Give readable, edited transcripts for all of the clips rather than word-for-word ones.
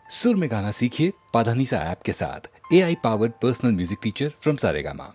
सुर में गाना सीखिए पाधानीसा ऐप के साथ। AI powered personal music teacher from Saregama.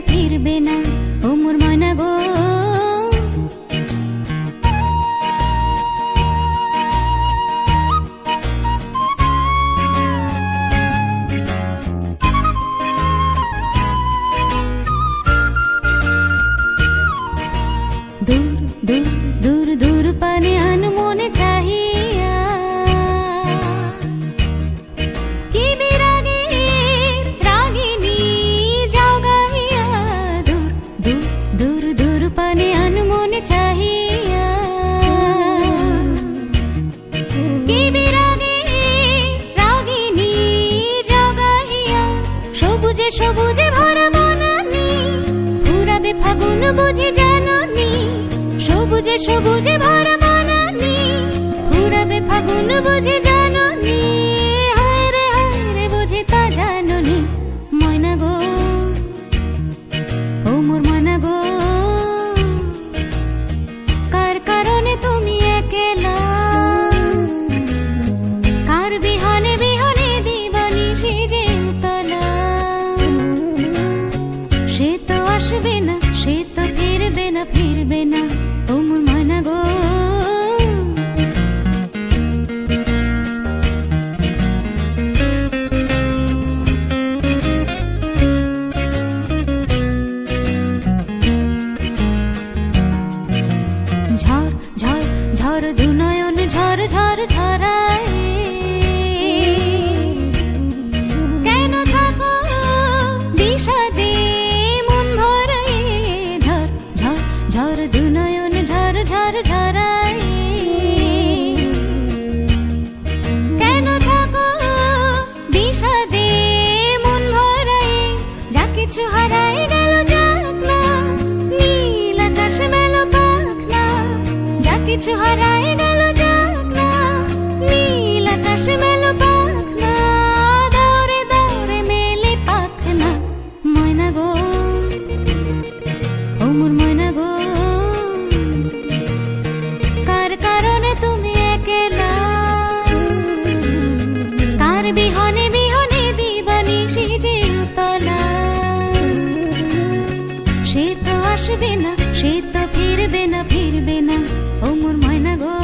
ফিরবে না ও মোর মনা গো দূর দূর দূর দূর পানে আনমনে চাহিয়া সবুজে ভরা বনানি ফুরাবে ফাগুন বুঝি জাননি সবুজে সবুজে ভরা বনানি ফুরাবে ফাগুন বুঝি জাননি হায় রে বুঝি তা জাননি ময়না গো ও মোর মনা গো কার কারণে তুমি একলা কার বিহানে বিহানে দিবানি সেজে আসবে না সে তো ফিরবে না ও মোর মনা গো ঝড় ঝড় ঝড় দুনয়ন ঝড় ঝড় ঝরায় কেন থাকো বিষাদে ঝড় দুনয়ন ঝড় ঝড় ঝরায় কেন থাকো বিষাদে মন ভরায় যা কিছু হারায় গেল যাক না নীল আকাশ মেলো পাখ না যা কিছু হারায় গেল যাক না নীল আকাশ মেলো পাখ না দৌড়ে দৌড়ে মেলে পাখ না ময়না গো ও মোর ময়না গো কার কারণে তুমি একলা কার বিহনে বিহনে দিবানি সেজে উতলা সে তো আসবে না সে তো ফিরবে না ও মোর ময়না গো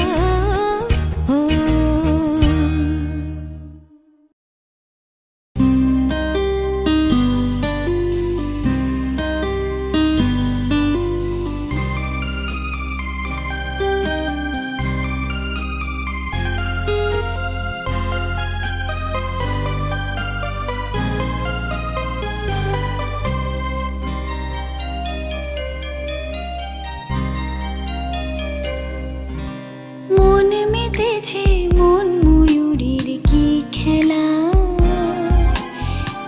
মন ময়ূরীর কি খেলা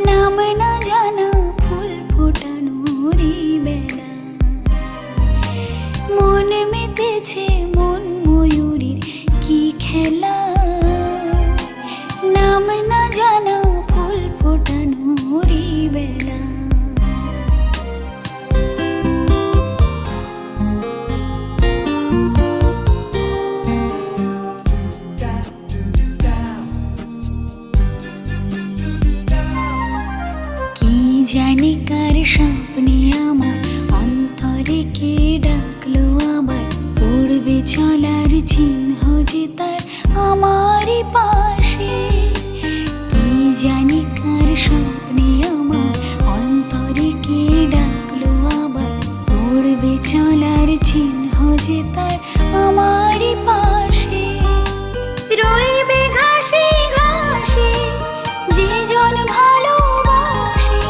নাম না জানা ফুল ফোটানোরই বেলা মন মেতেছে মন ময়ূরীর কি খেলা নাম না জানা ফুল ফোটানোরই বেলা জানি কার স্বপ্নে আমার অন্তরে কে ডাকলো আবার পড়বে চলার চিহ্ন যে তার আমারই পাশে কি জানি কার স্বপ্নে আমার অন্তরে কে ডাকলো আবার পড়বে চলার চিহ্ন যে তার আমারই পাশে রইবে ঘাসে ঘাসে যে জন ভালোবাসে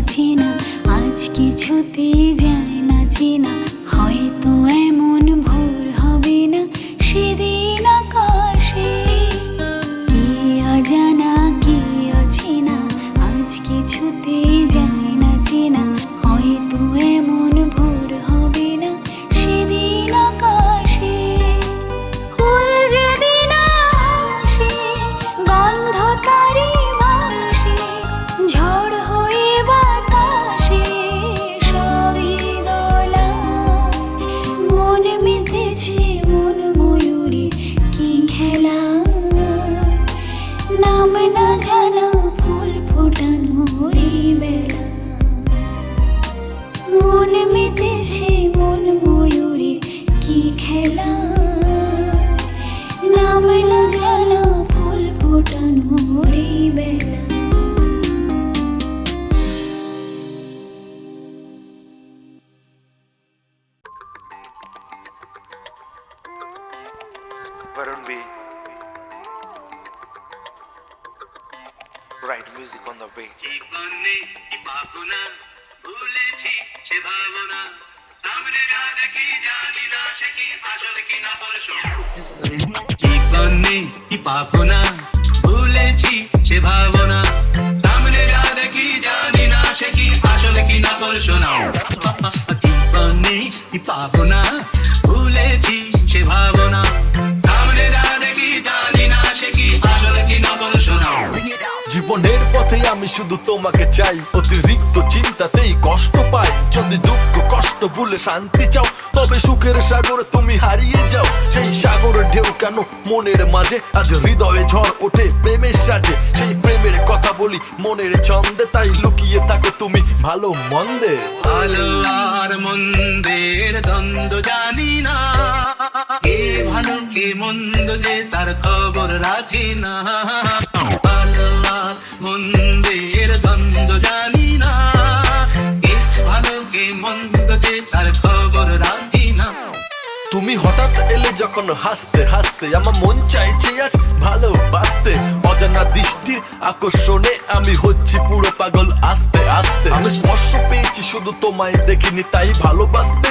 চেনা আজ কিছুতে যায় না চেনা হয়তো এমন ভোর হবে না সেদিন আকাশে কি অজানা কি অচেনা আজ কিছুতে যায় না চেনা হয়তো এমন ভোর হবে না সেদিন আকাশে ফুল যদি না হাসে গন্ধ তারি ভাসে ঝড় হয়ে বাতাসে সবই দোলা মন মেতেছে মন ময়ূরী কি খেলা নাম না জানা ফুল ফোটানোর এই বেলা মন মেতেছে মন ময়ূরীর কি খেলা নাম না জানা ফুল ফোটানোর এই বেলা Varun B. Write music on the way. জীবনে কি পাবো না ভুলেছি সে ভাবনা সামনে যা দেখি জানি না সে কি আসল কি না পরশু জীবনে কি পাবো না ভুলেছি সে ভাবনা সামনে যা দেখি জানি না সে কি আসল কি না পরশু জীবনে কি পাবো না ভুলেছি সে ভাবনা সামনে যা দেখি জানি না সে কি আসল কি না পরশু জীবনের পথে আমি শুধু তোমাকে চাই অতিরিক্ত চিন্তাতেই কষ্ট পাই যদি দুঃখ কষ্ট ভুলে শান্তি চাও তবে সুখের সাগরে তুমি হারিয়ে যাও সেই সাগরের ঢেউ কেন মনের মাঝে আজ হৃদয়ে ঝড় ওঠে প্রেমের সাজে সেই প্রেমের কথা বলি মনের ছন্দে তাই লুকিয়ে থাকো তুমি ভালো মন্দে ভালো আর মন্দের দ্বন্দ্ব জানি না কে ভালো কে মন্দ যে তার খবর রাখি না ভালো আর মন্দের দ্বন্দ্ব জানি না কে ভালো কে মন্দ যে তার খবর রাখি না তুমি হঠাৎ এলে যখন হাসতে হাসতে আমার মন চাইছে আজ ভালোবাসতে অজানা দৃষ্টির আকর্ষণে আমি হচ্ছি পুরো পাগল আস্তে আস্তে আমি স্পর্শ পেয়েছি শুধু তোমায় দেখিনি তাই ভালোবাসতে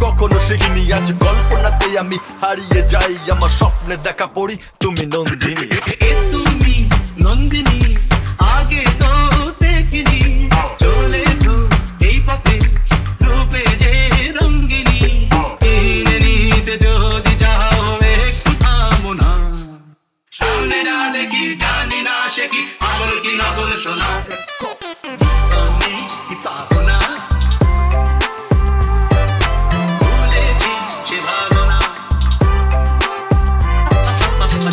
কখনো শিখিনি আজ কল্পনাতে আমি হারিয়ে যাই আমার স্বপ্নে দেখা পড়ি তুমি নন্দিনী এ তুমি নন্দিনী আগে তো দেখিনি চলে তো এই পথে রূপে যে রঙ্গিনী কিনে নিতে যদি যাও একটু থামো না সামনে যা দেখি জানি না সে কি আসল কি না বল শোনা আমি কি পাবো না ভুলেছি সে ভাবনা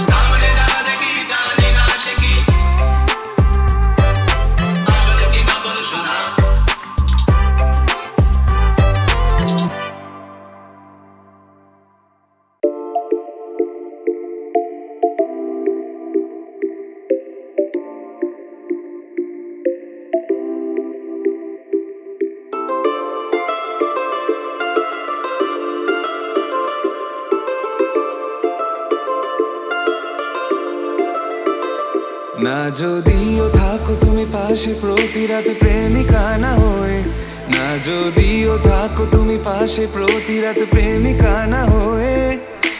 সামনে যা দেখি জানি না সে কি আসল কি না বল শোনা না যদিও থাকো তুমি পাশে প্রতি রাত প্রেমিকা না হয়ে না যদিও থাকো তুমি পাশে প্রতি রাত প্রেমিকা না হয়ে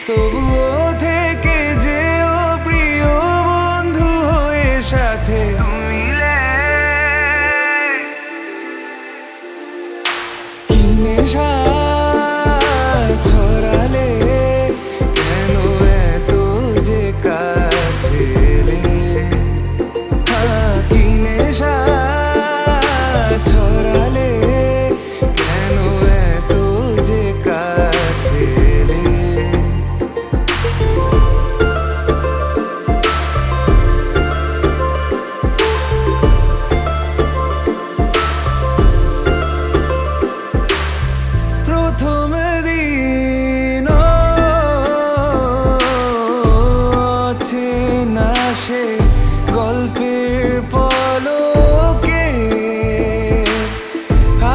তবুও থেকে যেও প্রিয় বন্ধু হয়ে সাথে মিলে কি নেশা ছড়ালে কেন এত যে কাছে এলে কি নেশা ছড়ালে কেন এত যে কাছে এলে প্রথম দিন চেনা সে গল্পের পলকে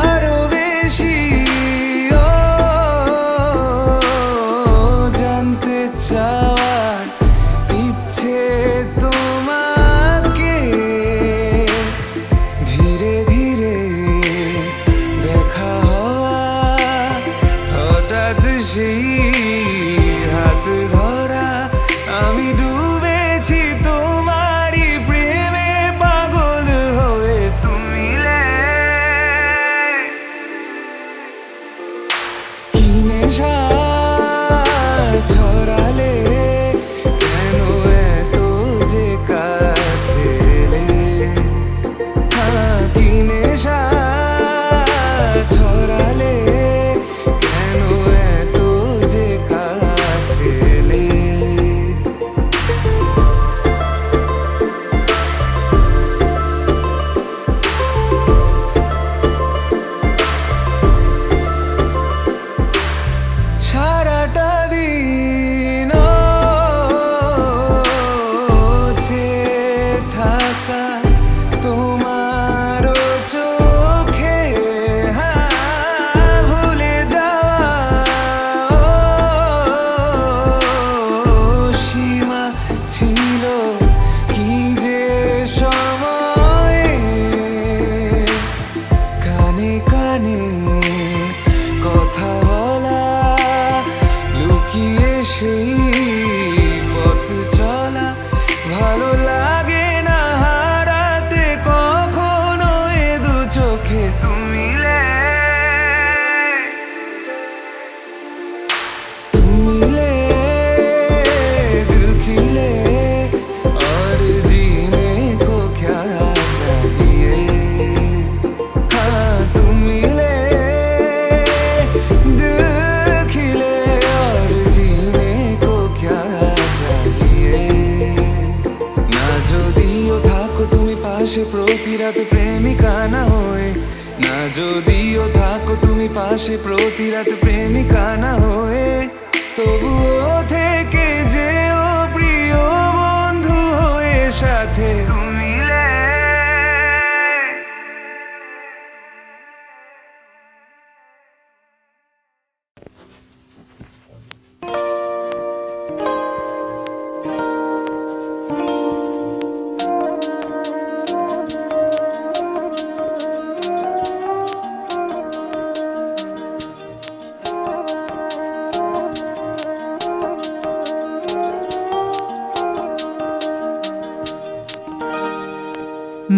আরো বেশি জানতে চাওয়ার ইচ্ছে তোমাকে ধীরে ধীরে পাশে প্রতি রাত প্রেমিকা না হয়ে, না যদিও থাকো তুমি পাশে প্রতি রাত প্রেমিকা না হয়ে, তবুও থেকে যেও প্রিয় বন্ধু হয়ে সাথে মিলে।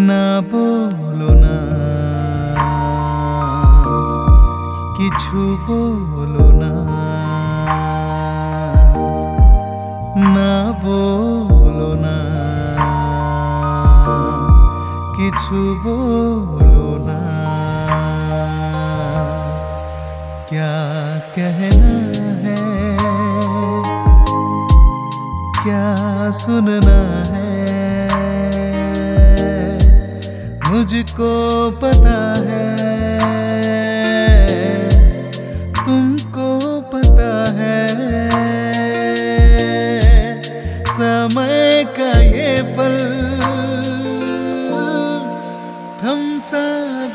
না বলো না কিছু বলো না, না বলো না কিছু বলো না, क्या कहना है क्या सुनना है, मुझको पता है तुमको पता है, समय का ये पल थम सा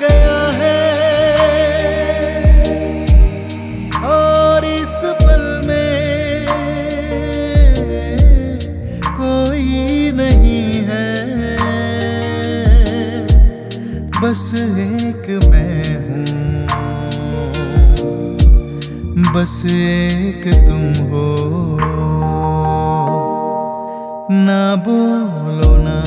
गया है, और इस पल में कोई नहीं है, बस एक मैं हूँ, बस एक तुम हो, ना बोलो ना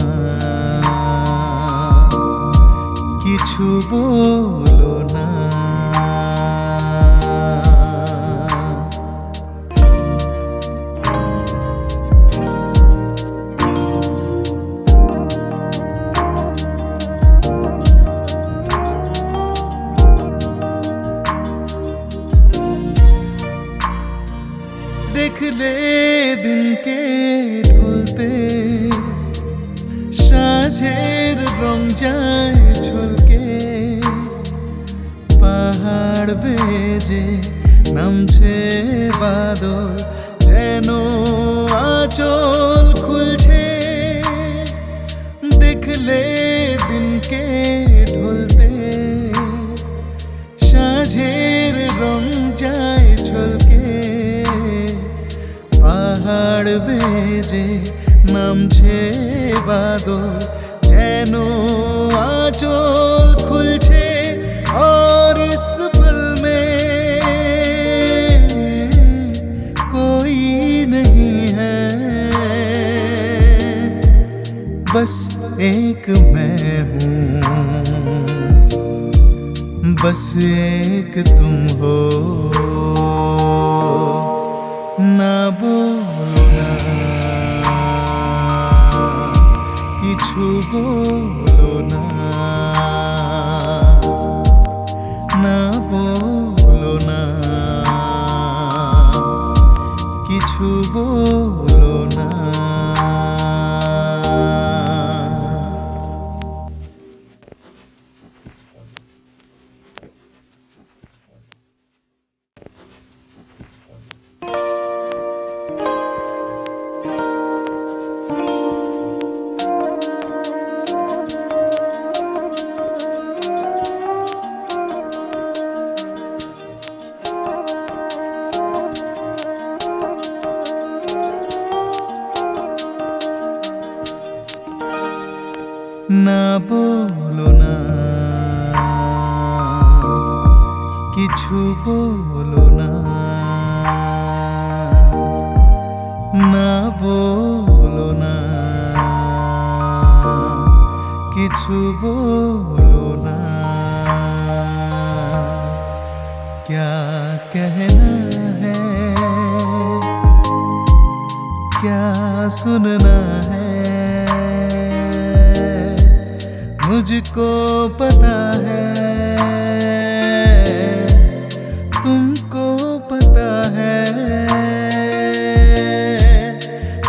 किछु बोलो ना। देख ले दिन के ঢুলতে সাঁঝের রং যায় ঝলকে, পাহাড় বেজে নামছে বাদল যেন আঁচল খুলছে, দেখলে দিনকে ঢুলতে সাঁঝের রং যায় ঝলকে, পাহাড় বেজে নামছে বাদল যেন আঁচল খুলছে, और इस पल में कोई नहीं है, बस एक मैं हूँ, बस एक तुम हो, ना बोलो ना किछु बोलो ना, ना बोलो ना किछु बोलो ना। ना बोलो ना किछु बोलो ना, ना बोलो ना किछु बोलो ना, क्या कहना है क्या सुनना है, मुझको पता है तुमको पता है,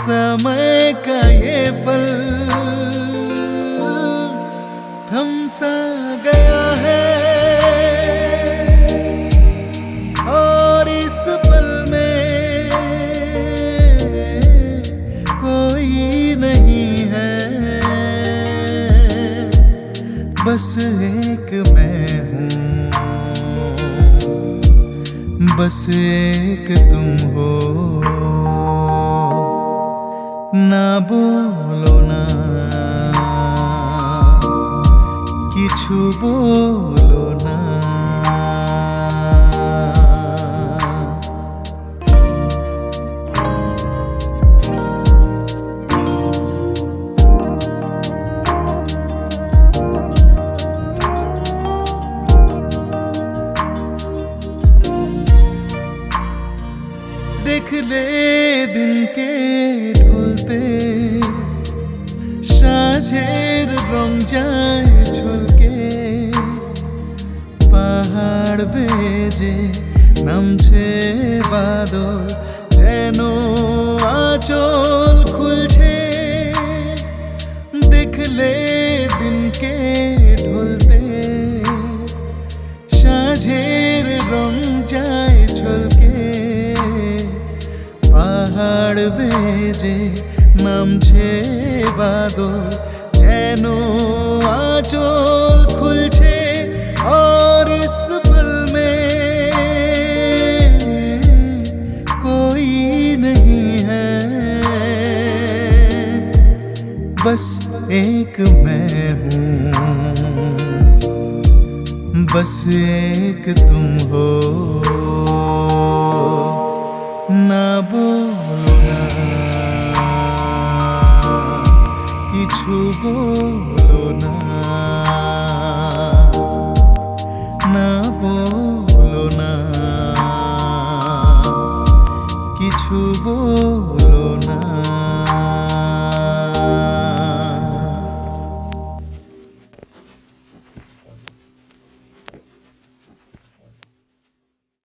समय का ये पल बस एक मैं हूँ, बस एक तुम हो। ना बोलो ना किछु बोलो ना। देख ले दिन के ঢুলতে সাঁঝের রং যায় ঝলকে, পাহাড় বেজে নামছে বাদল যেন আঁচল খুলছে। দেখলে দিনকে ঢুলতে সাঁঝের রং যায় ঝলকে, পাহাড় বেজে নামছে বাদল যেন আঁচল খুলছে। और इस पल में कोई नहीं है, बस एक मैं हूँ, बस एक तुम हो। ना बोलो ना किछु बोलो ना। ना बोलो ना किछु बोलो ना।